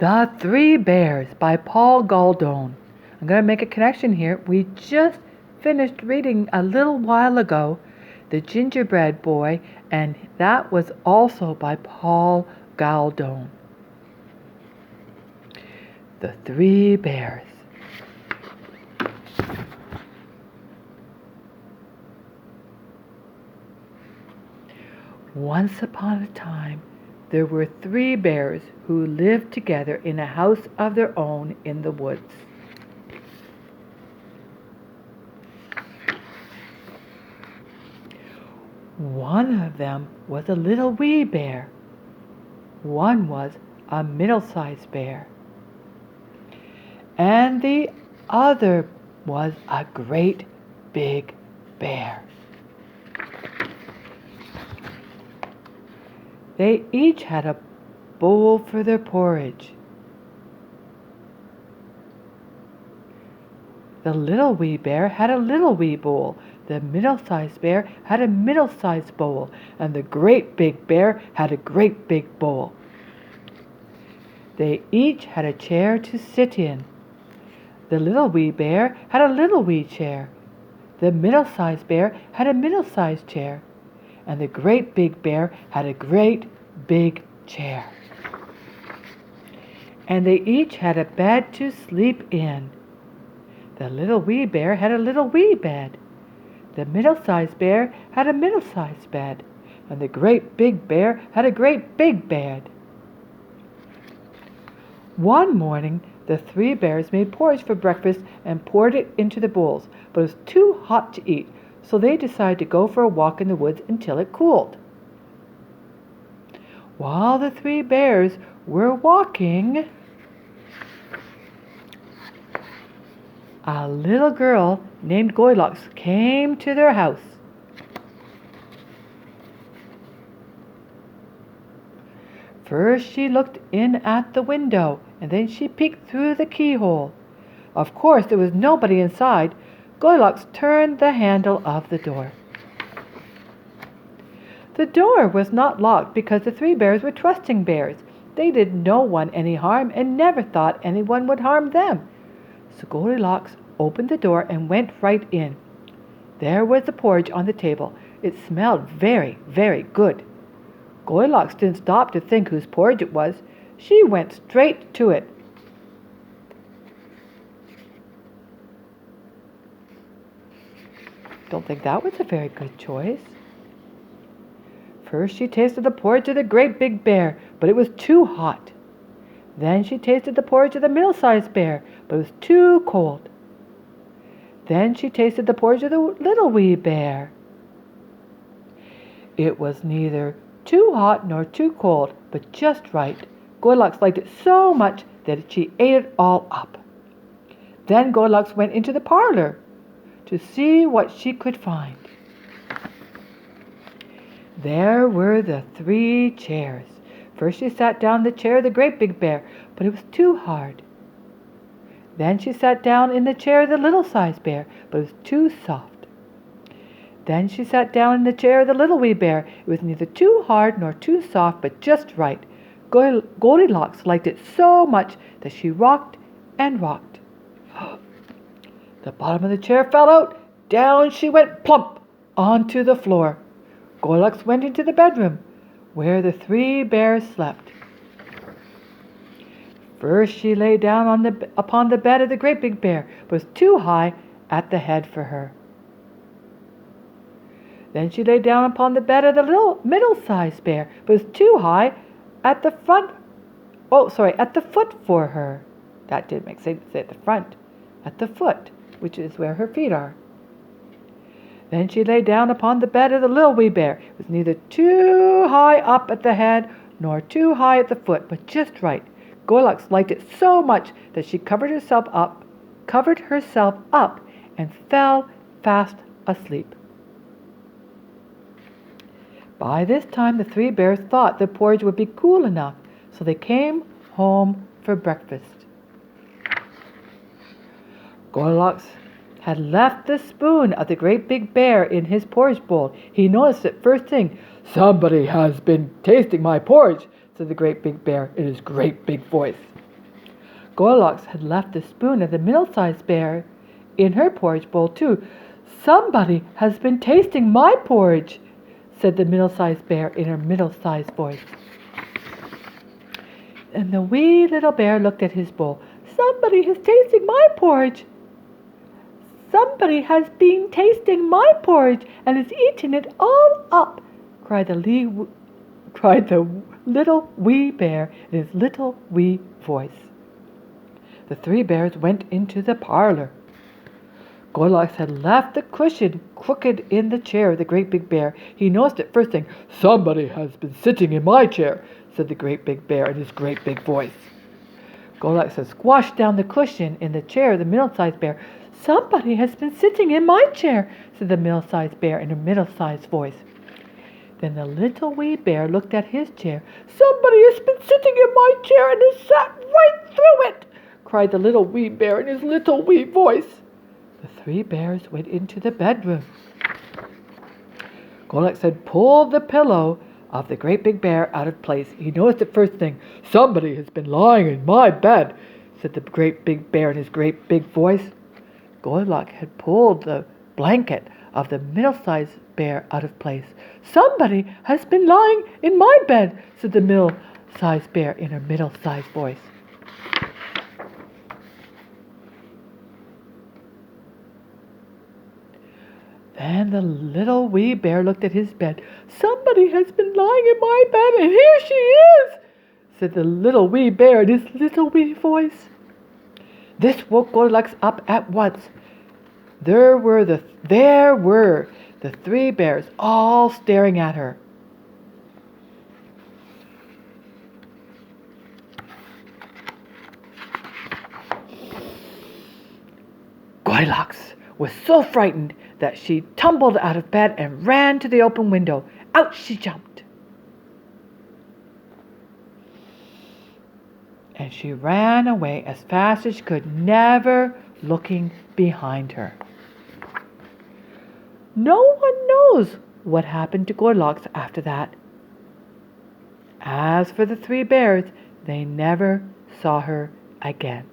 The Three Bears by Paul Galdone. I'm going to make a connection here. We just finished reading a little while ago The Gingerbread Boy, and that was also by Paul Galdone. The Three Bears. Once upon a time, there were three bears who lived together in a house of their own in the woods. One of them was a little wee bear. One was a middle-sized bear. And the other was a great big bear. They each had a bowl for their porridge. The little wee bear had a little wee bowl. The middle-sized bear had a middle-sized bowl. And the great big bear had a great big bowl. They each had a chair to sit in. The little wee bear had a little wee chair. The middle-sized bear had a middle-sized chair. And the great big bear had a great big chair. And they each had a bed to sleep in. The little wee bear had a little wee bed. The middle-sized bear had a middle-sized bed. And the great big bear had a great big bed. One morning, the three bears made porridge for breakfast and poured it into the bowls, but it was too hot to eat, so they decided to go for a walk in the woods until it cooled. While the three bears were walking, a little girl named Goldilocks came to their house. First she looked in at the window, and then she peeked through the keyhole. Of course there was nobody inside. Goldilocks turned the handle of the door. The door was not locked because the three bears were trusting bears. They did no one any harm and never thought anyone would harm them. So Goldilocks opened the door and went right in. There was the porridge on the table. It smelled very, very good. Goldilocks didn't stop to think whose porridge it was. She went straight to it. Don't think that was a very good choice. First she tasted the porridge of the great big bear, but it was too hot. Then she tasted the porridge of the middle-sized bear, but it was too cold. Then she tasted the porridge of the little wee bear. It was neither too hot nor too cold, but just right. Goldilocks liked it so much that she ate it all up. Then Goldilocks went into the parlor to see what she could find. There were the three chairs. First she sat down in the chair of the great big bear, but it was too hard. Then she sat down in the chair of the little-sized bear, but it was too soft. Then she sat down in the chair of the little wee bear. It was neither too hard nor too soft, but just right. Goldilocks liked it so much that she rocked and rocked. The bottom of the chair fell out. Down she went plump onto the floor. Goldilocks went into the bedroom where the three bears slept. First she lay down upon the bed of the great big bear, but it was too high at the head for her. Then she lay down upon the bed of the little middle-sized bear, but it was too high at the at the foot for her. That didn't make sense to say at the front. At the foot, which is where her feet are. Then she lay down upon the bed of the little wee bear. It was neither too high up at the head nor too high at the foot, but just right. Goldilocks liked it so much that she covered herself up, and fell fast asleep. By this time the three bears thought the porridge would be cool enough, so they came home for breakfast. Goldilocks had left the spoon of the great big bear in his porridge bowl. He noticed it first thing. "Somebody has been tasting my porridge," said the great big bear in his great big voice. Goldilocks had left the spoon of the middle-sized bear in her porridge bowl too. "Somebody has been tasting my porridge," said the middle-sized bear in her middle-sized voice. And the wee little bear looked at his bowl. "Somebody is tasting my porridge. Somebody has been tasting my porridge and is eating it all up," cried the little wee bear in his little wee voice. The three bears went into the parlor. Goldilocks had left the cushion crooked in the chair of the great big bear. He noticed it first thing. "Somebody has been sitting in my chair," said the great big bear in his great big voice. Goldilocks had squashed down the cushion in the chair of the middle-sized bear. "Somebody has been sitting in my chair," said the middle-sized bear in a middle-sized voice. Then the little wee bear looked at his chair. "Somebody has been sitting in my chair and has sat right through it," cried the little wee bear in his little wee voice. The three bears went into the bedroom. Goldilocks had pulled the pillow of the great big bear out of place. He noticed the first thing. "Somebody has been lying in my bed," said the great big bear in his great big voice. Goldilocks had pulled the blanket of the middle-sized bear out of place. "Somebody has been lying in my bed," said the middle-sized bear in her middle-sized voice. Then the little wee bear looked at his bed. "Somebody has been lying in my bed, and here she is," said the little wee bear in his little wee voice. This woke Goldilocks up at once. There were the three bears all staring at her. Goldilocks was so frightened that she tumbled out of bed and ran to the open window. Out she jumped. And she ran away as fast as she could, never looking behind her. No one knows what happened to Goldilocks after that. As for the three bears, they never saw her again.